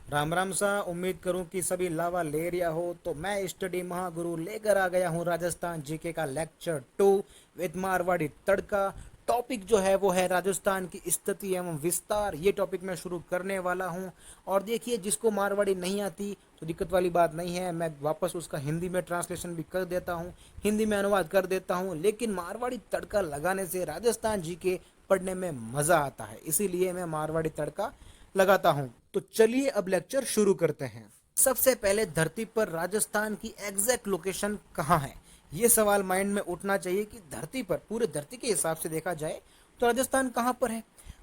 राम राम सा। उम्मीद करूं कि सभी लावा ले रिया हो। तो मैं स्टडी महागुरु लेकर आ गया हूं राजस्थान जीके का lecture 2 with Marwari tadka. Topic जो है वो है राजस्थान की स्थिति एवं विस्तार। ये टॉपिक मैं शुरू करने वाला हूं। और देखिए, जिसको मारवाड़ी नहीं आती तो दिक्कत वाली बात नहीं है, मैं वापस उसका हिंदी में ट्रांसलेशन भी कर देता हूं, हिंदी में अनुवाद कर देता हूं। लेकिन मारवाड़ी तड़का लगाने से राजस्थान जीके पढ़ने में मज़ा आता है, इसीलिए मैं मारवाड़ी तड़का लगाता हूं। तो चलिए अब लेक्चर शुरू करते हैं। सबसे पहले धरती पर राजस्थान की एग्जैक्ट लोकेशन कहाँ है, ये सवाल माइंड में उठना चाहिए कि धरती पर, पूरे धरती के हिसाब से देखा जाए तो राजस्थान कहाँ पर है।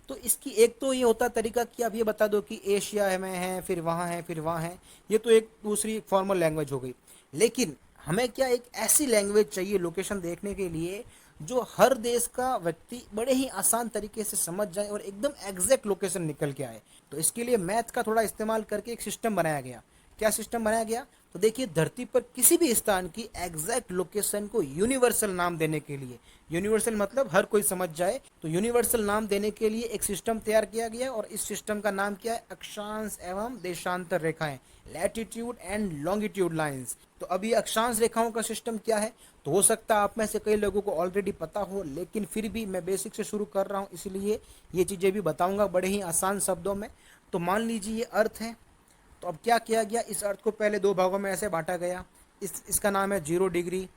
तो इसकी एक तो ये होता तरीका कि आप ये बता दो कि एशिया में है, फिर वहाँ है, फिर वहाँ है। ये तो एक दूसरी फॉर्मल लैंग्वेज हो गई। लेकिन हमें क्या, एक ऐसी लैंग्वेज चाहिए लोकेशन देखने के लिए जो हर देश का व्यक्ति बड़े ही आसान तरीके से समझ जाए और एकदम एग्जैक्ट लोकेशन निकल के आए। तो इसके लिए मैथ का थोड़ा इस्तेमाल करके एक सिस्टम बनाया गया। क्या सिस्टम बनाया गया? तो देखिए, धरती पर किसी भी स्थान की एग्जैक्ट लोकेशन को यूनिवर्सल नाम देने के लिए, यूनिवर्सल मतलब हर कोई समझ जाए, तो यूनिवर्सल नाम देने के लिए एक सिस्टम तैयार किया गया। और इस सिस्टम का नाम क्या है? अक्षांश एवं देशांतर रेखाएं, लैटिट्यूड एंड लॉन्गिट्यूड लाइंस। तो अभी अक्षांश रेखाओं का सिस्टम क्या है, तो हो सकता है आप में से कई लोगों को ऑलरेडी पता हो, लेकिन फिर भी मैं बेसिक से शुरू कर रहा हूँ, इसलिए ये चीज़ें भी बताऊंगा बड़े ही आसान शब्दों में। तो मान लीजिए ये अर्थ है। तो अब क्या किया गया, इस अर्थ को पहले दो भागों में ऐसे बांटा गया। इसका नाम है 0 डिग्री,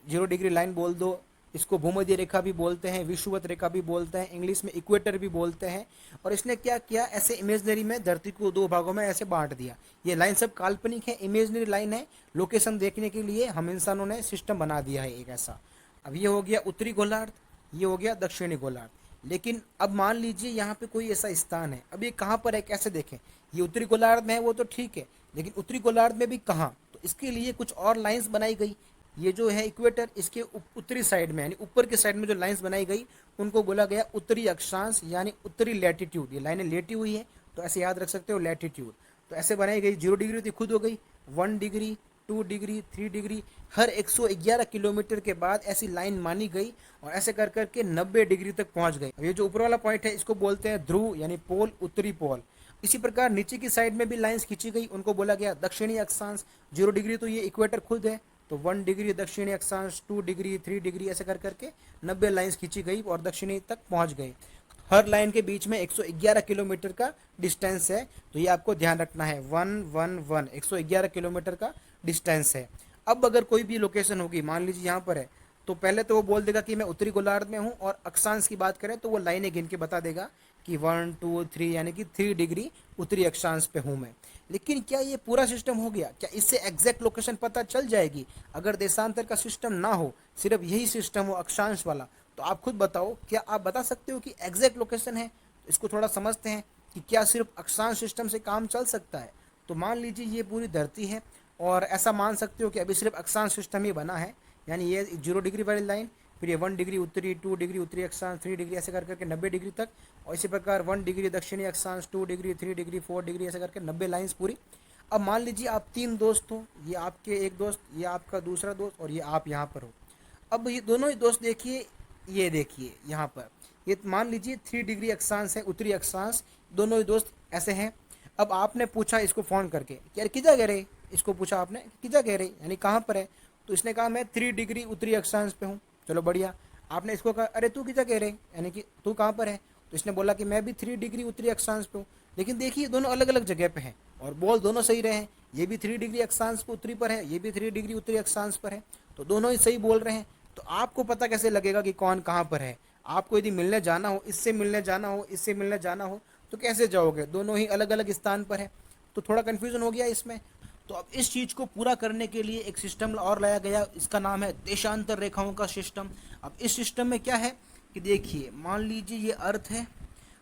0 डिग्री लाइन बोल दो। इसको भूमध्य रेखा भी बोलते हैं, विषुवत रेखा भी बोलते हैं, इंग्लिश में इक्वेटर भी बोलते हैं। और इसने क्या किया, ऐसे इमेजनरी में धरती को दो भागों में ऐसे बांट दिया। ये लाइन सब काल्पनिक है, इमेजनरी लाइन है। लोकेशन देखने के लिए हम इंसानों ने सिस्टम बना दिया है एक ऐसा। अब ये हो गया उत्तरी गोलार्ध, ये हो गया दक्षिणी गोलार्ध। लेकिन अब मान लीजिए यहाँ पे कोई ऐसा स्थान है, अब ये कहाँ पर है, कैसे देखें? ये उत्तरी गोलार्ध में है वो तो ठीक है, लेकिन उत्तरी गोलार्ध में भी कहाँ? तो इसके लिए कुछ और लाइंस बनाई गई। ये जो है इक्वेटर, इसके उत्तरी साइड में यानी ऊपर के साइड में जो लाइंस बनाई गई उनको बोला गया उत्तरी अक्षांश यानी उत्तरी लैटिट्यूड। ये लाइनें लेटी हुई है तो ऐसे याद रख सकते हो, लैटिट्यूड। तो ऐसे बनाई गई। 0 डिग्री तो खुद हो गई, 1 डिग्री, 2 डिग्री, 3 डिग्री। हर 111 किलोमीटर के बाद ऐसी लाइन मानी गई और ऐसे कर करके 90 डिग्री तक पहुंच गई। ये जो ऊपर वाला पॉइंट है इसको बोलते हैं ध्रुव यानी पोल, उत्तरी पोल। इसी प्रकार नीचे की साइड में भी लाइंस खींची गई, उनको बोला गया दक्षिणी अक्षांश। 0 डिग्री तो ये इक्वेटर खुद है, तो 1 डिग्री दक्षिणी अक्षांश, 2 डिग्री, 3 डिग्री, ऐसे कर करके 90 लाइंस खींची गई और दक्षिणी तक पहुंच गए। हर लाइन के बीच में 111 किलोमीटर का डिस्टेंस है, तो ये आपको ध्यान रखना है। 111, 111 किलोमीटर का डिस्टेंस है। अब अगर कोई भी लोकेशन होगी, मान लीजिए यहाँ पर है, तो पहले तो वो बोल देगा कि मैं उत्तरी गोलार्ध में हूँ, और अक्षांश की बात करें तो वो लाइनें गिन के बता देगा कि 1 2 3 यानी कि 3 डिग्री उत्तरी अक्षांश पे हूँ मैं। लेकिन क्या ये पूरा सिस्टम हो गया? क्या इससे एग्जैक्ट लोकेशन पता चल जाएगी? अगर देशांतर का सिस्टम ना हो, सिर्फ यही सिस्टम हो अक्षांश वाला, तो आप खुद बताओ, क्या आप बता सकते हो कि एग्जैक्ट लोकेशन है? तो इसको थोड़ा समझते हैं कि क्या सिर्फ अक्षांश सिस्टम से काम चल सकता है। तो मान लीजिए ये पूरी धरती है, और ऐसा मान सकते हो कि अभी सिर्फ अक्षांश सिस्टम ही बना है, यानी ये 0 डिग्री वाली लाइन, फिर ये 1 डिग्री उत्तरी, 2 डिग्री उत्तरी अक्षांश, 3 डिग्री, ऐसे कर करके 90 डिग्री तक। और इसी प्रकार 1 डिग्री दक्षिणी अक्षांश, 2 डिग्री, 3 डिग्री, 4 डिग्री, ऐसे करके 90 लाइन्स पूरी। अब मान लीजिए आप तीन दोस्त हो, ये आपके एक दोस्त, ये आपका दूसरा दोस्त, और ये आप यहाँ पर हो। अब ये दोनों ही दोस्त देखिए, ये देखिए यहाँ पर, ये मान लीजिए 3 डिग्री अक्षांश है, उत्तरी अक्षांश। दोनों ही दोस्त ऐसे हैं। अब आपने पूछा इसको फ़ोन करके कि यार किधर गए रहे, इसको पूछा आपने किधर गए रहे यानी कहाँ पर है। तो इसने कहा मैं 3 डिग्री उत्तरी अक्षांश पे हूँ। चलो बढ़िया। आपने इसको कहा अरे तू किधर गए रहे, यानी कि तू कहाँ पर है। तो इसने बोला कि मैं भी 3 डिग्री उत्तरी अक्षांश पे हूँ। लेकिन देखिए दोनों अलग अलग जगह पे हैं और बोल दोनों सही रहे हैं। ये भी 3 डिग्री अक्षांश पे उत्तरी पर है, ये भी 3 डिग्री उत्तरी अक्षांश पर है, तो दोनों ही सही बोल रहे हैं। तो आपको पता कैसे लगेगा कि कौन कहाँ पर है? आपको यदि मिलने जाना हो, इससे मिलने जाना हो, इससे मिलने जाना हो, तो कैसे जाओगे? दोनों ही अलग अलग स्थान पर है। तो थोड़ा कन्फ्यूजन हो गया इसमें। तो अब इस चीज़ को पूरा करने के लिए एक सिस्टम और लाया गया, इसका नाम है देशांतर रेखाओं का सिस्टम। अब इस सिस्टम में क्या है कि देखिए, मान लीजिए ये अर्थ है,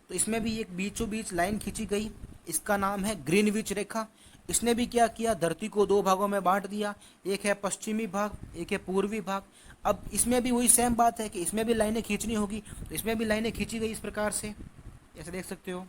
तो इसमें भी एक बीचों बीच लाइन खींची गई, इसका नाम है ग्रीनविच रेखा। इसने भी क्या किया, धरती को दो भागों में बांट दिया, एक है पश्चिमी भाग, एक है पूर्वी भाग। अब इसमें भी वही सेम बात है कि इसमें भी लाइनें खींचनी होगी, तो इसमें भी लाइनें खींची गई इस प्रकार से, ऐसे देख सकते हो।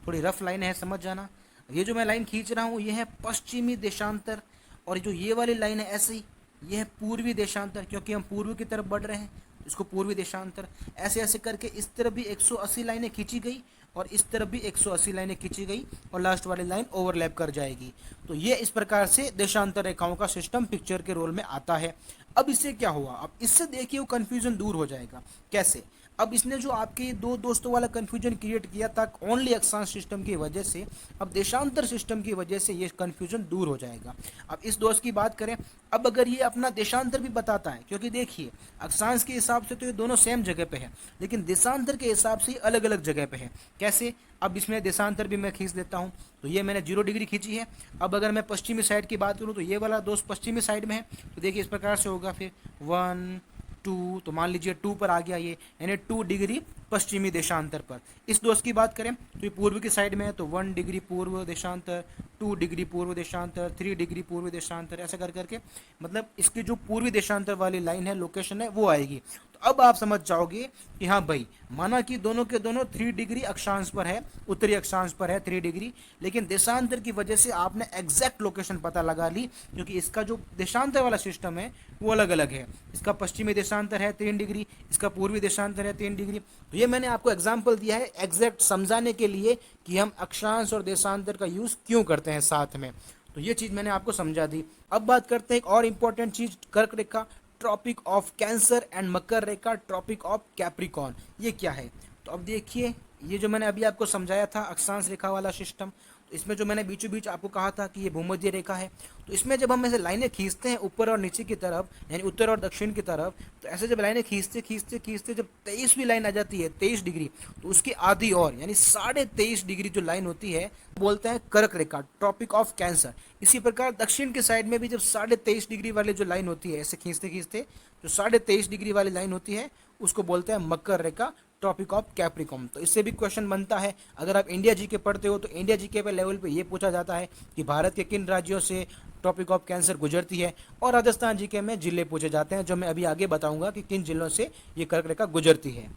थोड़ी रफ लाइन है, समझ जाना। ये जो मैं लाइन खींच रहा हूँ ये है पश्चिमी देशांतर, और जो ये वाली लाइन है ऐसे ही, ये है पूर्वी देशांतर, क्योंकि हम पूर्व की तरफ बढ़ रहे हैं, इसको पूर्वी देशांतर। ऐसे ऐसे करके इस तरफ भी 180 लाइनें खींची गई और इस तरफ भी 180 लाइनें खींची गई और लास्ट वाली लाइन ओवरलैप कर जाएगी। तो ये इस प्रकार से देशांतर रेखाओं का सिस्टम पिक्चर के रोल में आता है। अब इससे क्या हुआ, अब इससे देखिए वो कन्फ्यूजन दूर हो जाएगा। कैसे? अब इसने जो आपके दो दोस्तों वाला कन्फ्यूजन क्रिएट किया था ओनली अक्षांश सिस्टम की वजह से, अब देशांतर सिस्टम की वजह से ये कन्फ्यूजन दूर हो जाएगा। अब इस दोस्त की बात करें, अब अगर ये अपना देशांतर भी बताता है, क्योंकि देखिए अक्षांश के हिसाब से तो ये दोनों सेम जगह पे है, लेकिन देशांतर के हिसाब से अलग अलग जगह पे है। कैसे? अब इसमें देशांतर भी मैं खींच देता हूँ, तो ये मैंने 0 डिग्री खींची है। अब अगर मैं पश्चिमी साइड की बात करूँ तो ये वाला दोस्त पश्चिमी साइड में है, तो देखिए इस प्रकार से होगा फिर 1 2, तो मान लीजिए 2 पर आ गया ये, यानी 2 डिग्री पश्चिमी देशांतर पर। इस दोस्त की बात करें तो ये पूर्व की साइड में है, तो 1 डिग्री पूर्व देशांतर, 2 डिग्री पूर्व देशांतर, 3 डिग्री पूर्व देशांतर, ऐसा कर करके मतलब इसकी जो पूर्वी देशांतर वाली लाइन है, लोकेशन है, वो आएगी। तो अब आप समझ जाओगे कि हाँ भाई, माना कि दोनों के दोनों 3 डिग्री अक्षांश पर है, उत्तरी अक्षांश पर है 3 डिग्री, लेकिन देशांतर की वजह से आपने एग्जैक्ट लोकेशन पता लगा ली, क्योंकि इसका जो देशांतर वाला सिस्टम है वो अलग अलग है। इसका पश्चिमी देशांतर है 3 डिग्री, इसका पूर्वी देशांतर है 3 डिग्री। तो ये मैंने आपको एग्जाम्पल दिया है एग्जैक्ट समझाने के लिए कि हम अक्षांश और देशांतर का यूज क्यों करते हैं साथ में। तो ये चीज मैंने आपको समझा दी। अब बात करते हैं एक और इंपॉर्टेंट चीज, कर्क रेखा, ट्रॉपिक ऑफ कैंसर एंड मकर रेखा, ट्रॉपिक ऑफ कैप्रिकॉर्न। ये क्या है? तो अब देखिए, ये जो मैंने अभी आपको समझाया था अक्षांश रेखा वाला सिस्टम, तो इसमें जो मैंने बीचों बीच आपको कहा था कि ये भूमध्य रेखा है, तो इसमें जब हम ऐसे लाइनें खींचते हैं ऊपर और नीचे की तरफ, यानी उत्तर और दक्षिण की तरफ, तो ऐसे जब लाइनें खींचते खींचते खींचते जब 23वीं लाइन आ जाती है 23 डिग्री, तो उसकी आधी और यानी 23.5 डिग्री जो लाइन होती है बोलते हैं कर्क रेखा, ट्रॉपिक ऑफ कैंसर। इसी प्रकार दक्षिण के साइड में भी जब 23.5 डिग्री वाली जो लाइन होती है, ऐसे खींचते खींचते जो 23.5 डिग्री वाली लाइन होती है, उसको बोलते हैं मकर रेखा, टॉपिक ऑफ कैप्रिकॉर्न। तो इससे भी क्वेश्चन बनता है, अगर आप इंडिया जीके पढ़ते हो तो इंडिया जीके पे लेवल पे ये पूछा जाता है कि भारत के किन राज्यों से टॉपिक ऑफ कैंसर गुजरती है, और राजस्थान जीके में जिले पूछे जाते हैं, जो मैं अभी आगे बताऊंगा कि किन जिलों से ये कर्क रेखा गुजरती है।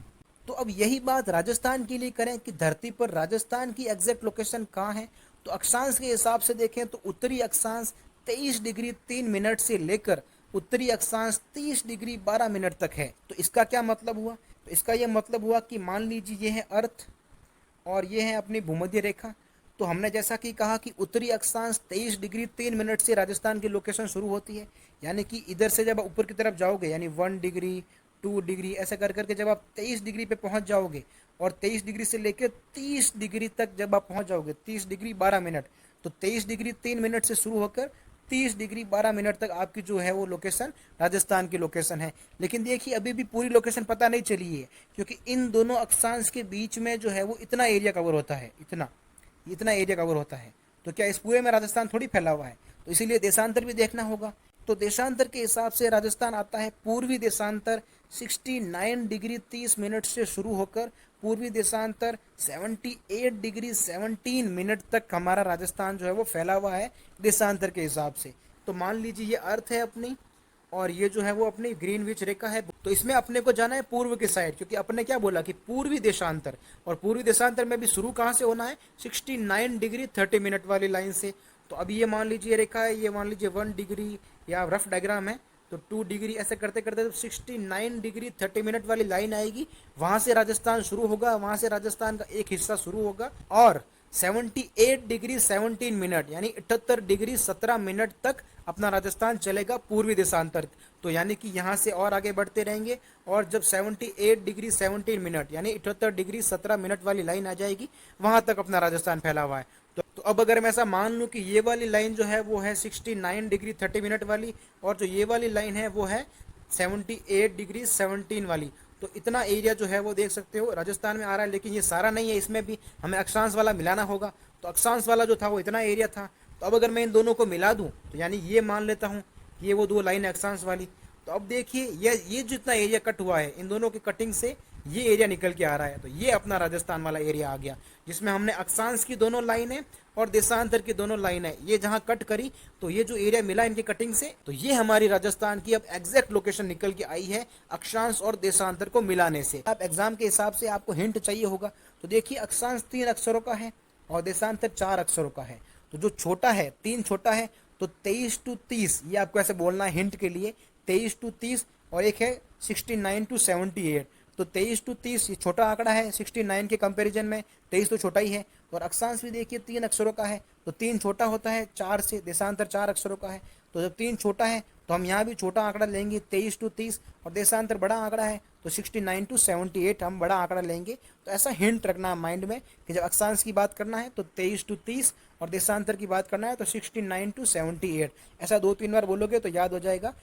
तो अब यही बात राजस्थान के लिए करें कि धरती पर राजस्थान की एग्जैक्ट लोकेशन कहाँ है, तो अक्षांश के हिसाब से देखें तो उत्तरी अक्षांश 23 डिग्री 3 मिनट से लेकर उत्तरी अक्षांश 30 डिग्री 12 मिनट तक है। तो इसका क्या मतलब हुआ? तो इसका यह मतलब हुआ कि मान लीजिए ये है अर्थ और ये है अपनी भूमध्य रेखा। तो हमने जैसा कि कहा कि उत्तरी अक्षांश 23 डिग्री 3 मिनट से राजस्थान की लोकेशन शुरू होती है, यानी कि इधर से जब आप ऊपर की तरफ जाओगे, यानी 1 डिग्री 2 डिग्री ऐसा कर करके जब आप 23 डिग्री पे पहुंच जाओगे, और 23 डिग्री से लेकर 30 डिग्री तक जब आप पहुंच जाओगे, 30 डिग्री 12 मिनट, तो 23 डिग्री 3 मिनट से शुरू होकर 30 डिग्री 12 मिनट तक आपकी जो है वो लोकेशन राजस्थान की लोकेशन है। लेकिन देखिए अभी भी पूरी लोकेशन पता नहीं चली है, क्योंकि इन दोनों अक्षांश के बीच में जो है वो इतना एरिया कवर होता है, इतना एरिया कवर होता है। तो क्या इस पूरे में राजस्थान थोड़ी फैला हुआ है? तो इसीलिए देशांतर भी देखना होगा। तो देशांतर के हिसाब से राजस्थान आता है पूर्वी देशांतर 69 डिग्री 30 मिनट से शुरू होकर पूर्वी देशांतर 78 डिग्री 17 मिनट तक हमारा राजस्थान जो है वो फैला हुआ है देशांतर के हिसाब से। तो मान लीजिए ये अर्थ है अपनी, और ये जो है वो अपनी ग्रीनविच रेखा है। तो इसमें अपने को जाना है पूर्व के साइड, क्योंकि अपने क्या बोला कि पूर्वी देशांतर, और पूर्वी देशांतर में भी शुरू कहाँ से होना है? 69 डिग्री 30 मिनट वाली लाइन से। तो अभी ये मान लीजिए रेखा है, ये मान लीजिए 1 डिग्री, या रफ डायग्राम है, तो 2 डिग्री ऐसे करते करते 69 डिग्री 30 मिनट वाली लाइन आएगी, वहां से राजस्थान शुरू होगा, वहां से राजस्थान का एक हिस्सा शुरू होगा, और 78 डिग्री 17 मिनट यानी 78 डिग्री 17 मिनट तक अपना राजस्थान चलेगा पूर्वी देशांतर। तो यानी कि यहाँ से और आगे बढ़ते रहेंगे, और जब 78 डिग्री 17 मिनट यानी 78 डिग्री 17 मिनट वाली लाइन आ जाएगी, वहां तक अपना राजस्थान फैला हुआ है। तो अब अगर मैं ऐसा मान लूँ कि ये वाली लाइन जो है वो है 69 डिग्री 30 मिनट वाली, और जो ये वाली लाइन है वो है 78 डिग्री 17 वाली, तो इतना एरिया जो है वो देख सकते हो राजस्थान में आ रहा है। लेकिन ये सारा नहीं है, इसमें भी हमें अक्षांश वाला मिलाना होगा। तो अक्षांश वाला जो था वो इतना एरिया था। तो अब अगर मैं इन दोनों को मिला दूं, तो यानी ये मान लेता हूँ कि ये वो दो लाइन है अक्षांश वाली। तो अब देखिए ये जितना एरिया कट हुआ है इन दोनों की कटिंग से, ये एरिया निकल के आ रहा है। तो ये अपना राजस्थान वाला एरिया आ गया, जिसमें हमने अक्षांश की दोनों लाइनें और देशांतर की दोनों लाइनें ये जहां कट करी, तो ये जो एरिया मिला इनकी कटिंग से, तो ये हमारी राजस्थान की अब एग्जैक्ट लोकेशन निकल के आई है अक्षांश और देशांतर को मिलाने से। आप एग्जाम के हिसाब से आपको हिंट चाहिए होगा, तो देखिए अक्षांश 3 अक्षरों का है और देशांतर 4 अक्षरों का है। तो जो छोटा है 3 छोटा है, तो 23 to 30 ये आपको ऐसे बोलना है हिंट के लिए, 23 to 30, और एक है 69 to 78। तो तो 23 to 30 ये छोटा आंकड़ा है 69 के कंपैरिजन में, 23 तो छोटा ही है। और अक्षांश भी देखिए 3 अक्षरों का है, तो 3 छोटा होता है 4 से, देशांतर 4 अक्षरों का है, तो जब 3 छोटा है तो हम यहाँ भी छोटा आंकड़ा लेंगे 23 to 30, और देशांतर बड़ा आंकड़ा है तो 69 to 78 हम बड़ा आंकड़ा लेंगे। तो ऐसा हिंट रखना माइंड में कि जब अक्षांश की बात करना है तो 23 to 30 और देशांतर की बात करना है तो 69 to 78, ऐसा 2-3 बार बोलोगे तो याद हो जाएगा।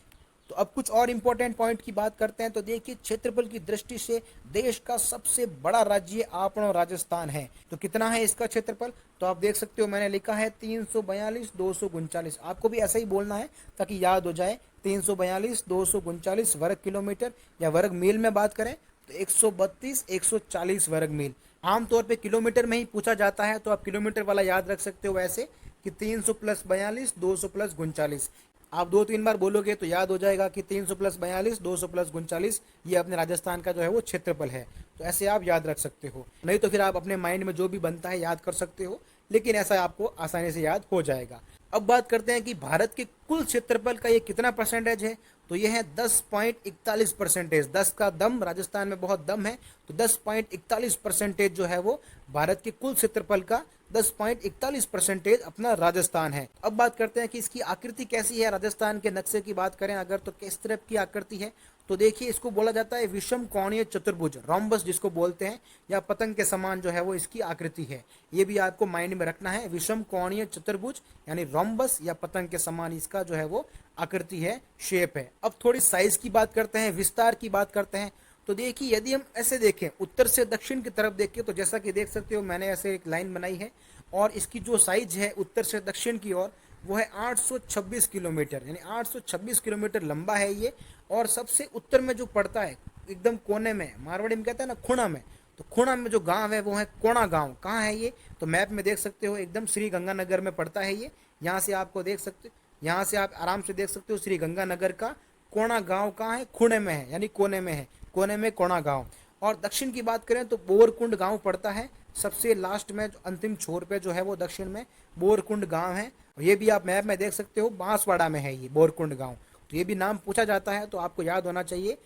तो अब कुछ और इम्पोर्टेंट पॉइंट की बात करते हैं। तो देखिए क्षेत्रफल की दृष्टि से देश का सबसे बड़ा राज्य आपनो राजस्थान है। तो कितना है इसका क्षेत्रफल, तो आप देख सकते हो मैंने लिखा है 342,239, आपको भी ऐसा ही बोलना है ताकि याद हो जाए। 342,239 वर्ग किलोमीटर, या वर्ग मील में बात करें तो 132,140 वर्ग मील। आमतौर पे किलोमीटर में ही पूछा जाता है तो आप किलोमीटर वाला याद रख सकते हो वैसे कि 300 + 42 200 + 39। आप 2-3 बार बोलोगे तो याद हो जाएगा कि 300 + 42 200 + 39 ये अपने राजस्थान का जो है वो क्षेत्रफल है। तो ऐसे आप याद रख सकते हो, नहीं तो फिर आप अपने माइंड में जो भी बनता है याद कर सकते हो, लेकिन ऐसा आपको आसानी से याद हो जाएगा। अब बात करते हैं कि भारत के कुल क्षेत्रफल का ये कितना परसेंटेज है, तो ये है 10.41%। 10 का दम, राजस्थान में बहुत दम है, तो 10.41% जो है वो भारत के कुल क्षेत्रफल का 10.41% अपना राजस्थान है। अब बात करते हैं कि इसकी आकृति कैसी है। राजस्थान के नक्शे की बात करें अगर तो किस तरह की आकृति है, तो देखिए इसको बोला जाता है विषम कोणीय चतुर्भुज, रोम्बस जिसको बोलते हैं, या पतंग के समान जो है वो इसकी आकृति है। ये भी आपको माइंड में रखना है, विषम कोणीय चतुर्भुज यानी रोम्बस या पतंग के समान इसका जो है वो आकृति है, शेप है। अब थोड़ी साइज की बात करते हैं, विस्तार की बात करते हैं। तो देखिए यदि हम ऐसे देखें उत्तर से दक्षिण की तरफ देखें तो जैसा कि देख सकते हो मैंने ऐसे एक लाइन बनाई है, और इसकी जो साइज है उत्तर से दक्षिण की ओर वो है 826 किलोमीटर, यानी 826 किलोमीटर लंबा है ये। और सबसे उत्तर में जो पड़ता है एकदम कोने में, मारवाड़ी में कहते हैं ना खुणा में, तो खुणा में जो गांव है वो है कोणा गांव। कहाँ है ये, तो मैप में देख सकते हो एकदम श्री गंगानगर में पड़ता है ये। यहाँ से आपको देख सकते, यहाँ से आप आराम से देख सकते हो श्री गंगानगर का कोणा गांव कहाँ है, खुणे में है, यानी कोने में है, कोने में कोणा गांव। और दक्षिण की बात करें तो बोरकुंड गांव पड़ता है सबसे लास्ट में, जो अंतिम छोर पे जो है वो दक्षिण में बोरकुंड गांव है। और ये भी आप मैप में देख सकते हो बांसवाड़ा में है ये बोरकुंड गांव। तो ये भी नाम पूछा जाता है तो आपको याद होना चाहिए।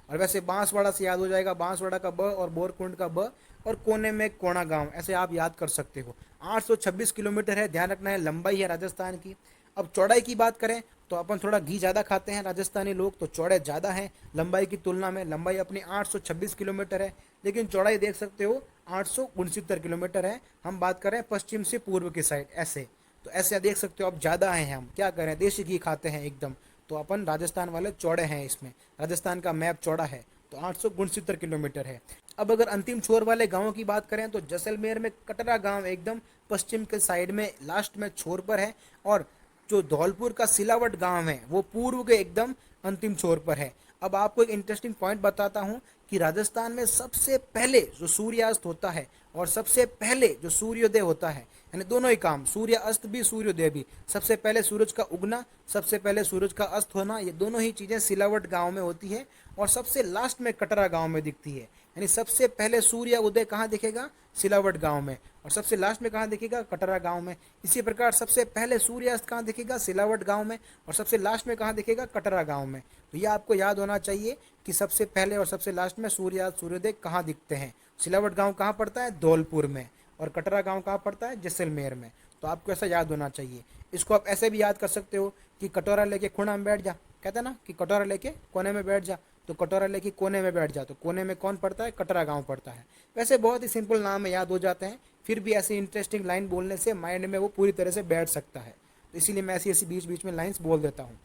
और वैसे बांसवाड़ा से याद हो जाएगा, बांसवाड़ा का ब और बोरकुंड का ब, और कोने में कोणा गांव, ऐसे आप याद कर सकते हो। 826 किलोमीटर है, ध्यान रखना है, लंबाई है राजस्थान की। अब चौड़ाई की बात करें तो अपन थोड़ा घी ज़्यादा खाते हैं राजस्थानी लोग, तो चौड़ाई ज़्यादा है लंबाई की तुलना में। लंबाई अपनी 826 किलोमीटर है, लेकिन चौड़ाई देख सकते हो 869 किलोमीटर है। हम बात करें पश्चिम से पूर्व की साइड, ऐसे तो ऐसे देख सकते हो अब ज़्यादा हैं। हम क्या करें, देसी घी खाते हैं एकदम, तो अपन राजस्थान वाले चौड़े हैं। इसमें राजस्थान का मैप चौड़ा है, तो 869 किलोमीटर है। अब अगर अंतिम छोर वाले गांवों की बात करें तो जैसलमेर में कटरा गांव एकदम पश्चिम के साइड में लास्ट में छोर पर है, और जो धौलपुर का सिलावट गांव है वो पूर्व के एकदम अंतिम छोर पर है। अब आपको एक इंटरेस्टिंग पॉइंट बताता हूं कि राजस्थान में सबसे पहले जो सूर्यास्त होता है और सबसे पहले जो सूर्योदय होता है, यानी दोनों ही काम, सूर्य अस्त भी सूर्योदय भी, सबसे पहले सूरज का उगना, सबसे पहले सूरज का अस्त होना, ये दोनों ही चीज़ें सिलावट गांव में होती है। और सबसे लास्ट में कटरा गांव में दिखती है, यानी सबसे पहले सूर्य उदय कहाँ दिखेगा, सिलावट गांव में, और सबसे लास्ट में कहाँ दिखेगा, कटरा गांव में। इसी प्रकार सबसे पहले सूर्यास्त कहाँ दिखेगा, सिलावट गांव में, और सबसे लास्ट में कहाँ दिखेगा, कटरा गांव में। तो ये आपको याद होना चाहिए कि सबसे पहले और सबसे लास्ट में सूर्यास्त सूर्योदय कहाँ दिखते हैं। सिलावट गांव कहाँ पड़ता है, धौलपुर में, और कटरा गांव कहाँ पड़ता है, जैसलमेर में। तो आपको ऐसा याद होना चाहिए। इसको आप ऐसे भी याद कर सकते हो कि कटोरा लेके खुणा में बैठ जा, कहते हैं ना कि कटोरा लेके कोने में बैठ जा, तो कटोरा लेके कोने में बैठ जा, तो कोने में कौन पड़ता है, कटरा गांव पड़ता है। वैसे बहुत ही सिंपल नाम है, याद हो जाते हैं, फिर भी ऐसी इंटरेस्टिंग लाइन बोलने से माइंड में वो पूरी तरह से बैठ सकता है, तो इसीलिए मैं ऐसी ऐसी बीच बीच में लाइन्स बोल देता हूँ।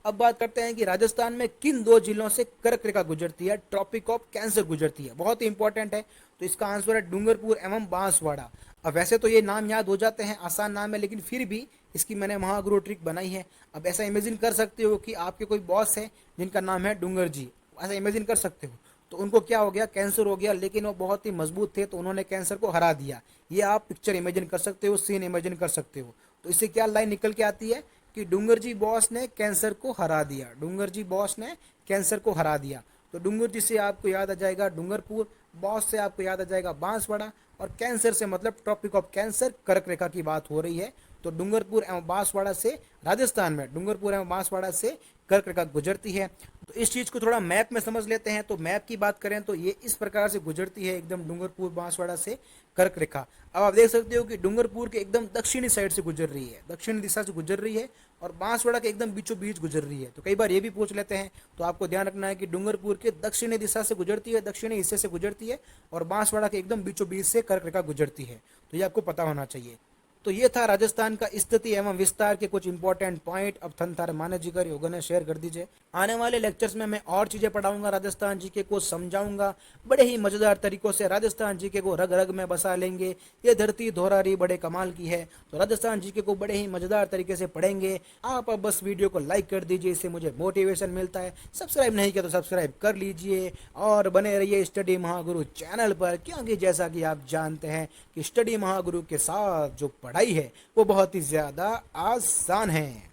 अब बात करते हैं कि राजस्थान में किन 2 जिलों से कर्क रेखा गुजरती है, ट्रॉपिक ऑफ कैंसर गुजरती है, बहुत ही इंपॉर्टेंट है। तो इसका आंसर है डूंगरपुर एवं बांसवाड़ा। अब वैसे तो ये नाम याद हो जाते हैं, आसान नाम है, लेकिन फिर भी इसकी मैंने महागुरु ट्रिक बनाई है। अब ऐसा इमेजिन कर सकते हो कि आपके कोई बॉस है जिनका नाम है डूंगर जी, ऐसा इमेजिन कर सकते हो। तो उनको क्या हो गया, कैंसर हो गया, लेकिन वो बहुत ही मजबूत थे तो उन्होंने कैंसर को हरा दिया। ये आप पिक्चर इमेजिन कर सकते हो, सीन इमेजिन कर सकते हो। तो इससे क्या लाइन निकल के आती है कि डूंगर जी बॉस ने कैंसर को हरा दिया, डूंगर जी बॉस ने कैंसर को हरा दिया। तो डूंगर जी से आपको याद आ जाएगा डूंगरपुर, बॉस से आपको याद आ जाएगा बांसवाड़ा, और कैंसर से मतलब ट्रॉपिक ऑफ कैंसर, कर्क रेखा की बात हो रही है। तो डूंगरपुर एवं बांसवाड़ा से राजस्थान में, डूंगरपुर एवं बांसवाड़ा से कर्क रेखा गुजरती है। तो इस चीज को थोड़ा मैप में समझ लेते हैं। तो मैप की बात करें तो ये इस प्रकार से गुजरती है एकदम डूंगरपुर बांसवाड़ा से कर्क रेखा। अब आप देख सकते हो कि डूंगरपुर के एकदम दक्षिणी साइड से गुजर रही है, दक्षिणी दिशा से गुजर रही है, और बांसवाड़ा के एकदम बीचों बीच गुजर रही है। तो कई बार ये भी पूछ लेते हैं, तो आपको ध्यान रखना है कि डूंगरपुर के दक्षिणी दिशा से गुजरती है, दक्षिणी हिस्से से गुजरती है, और बांसवाड़ा के एकदम बीचों बीच से कर्क रेखा गुजरती है। तो ये आपको पता होना चाहिए। तो ये था राजस्थान का स्थिति एवं विस्तार के कुछ इंपॉर्टेंट पॉइंट। अब थनथार माने जी कर योगन ने शेयर कर दीजिए। आने वाले लेक्चर्स में मैं और चीजें पढ़ाऊंगा, राजस्थान जीके को समझाऊंगा, बड़े ही मजेदार तरीकों से राजस्थान जीके को रग रग में बसा लेंगे। ये धरती धोरारी बड़े कमाल की है, तो राजस्थान जीके को बड़े ही मजेदार तरीके से पढ़ेंगे। आप अब बस वीडियो को लाइक कर दीजिए, इससे मुझे मोटिवेशन मिलता है। सब्सक्राइब नहीं किया तो सब्सक्राइब कर लीजिए और बने रहिए स्टडी महागुरु चैनल पर, क्योंकि जैसा कि आप जानते हैं कि स्टडी महागुरु के साथ जो पढ़ाई है वो बहुत ही ज्यादा आसान है।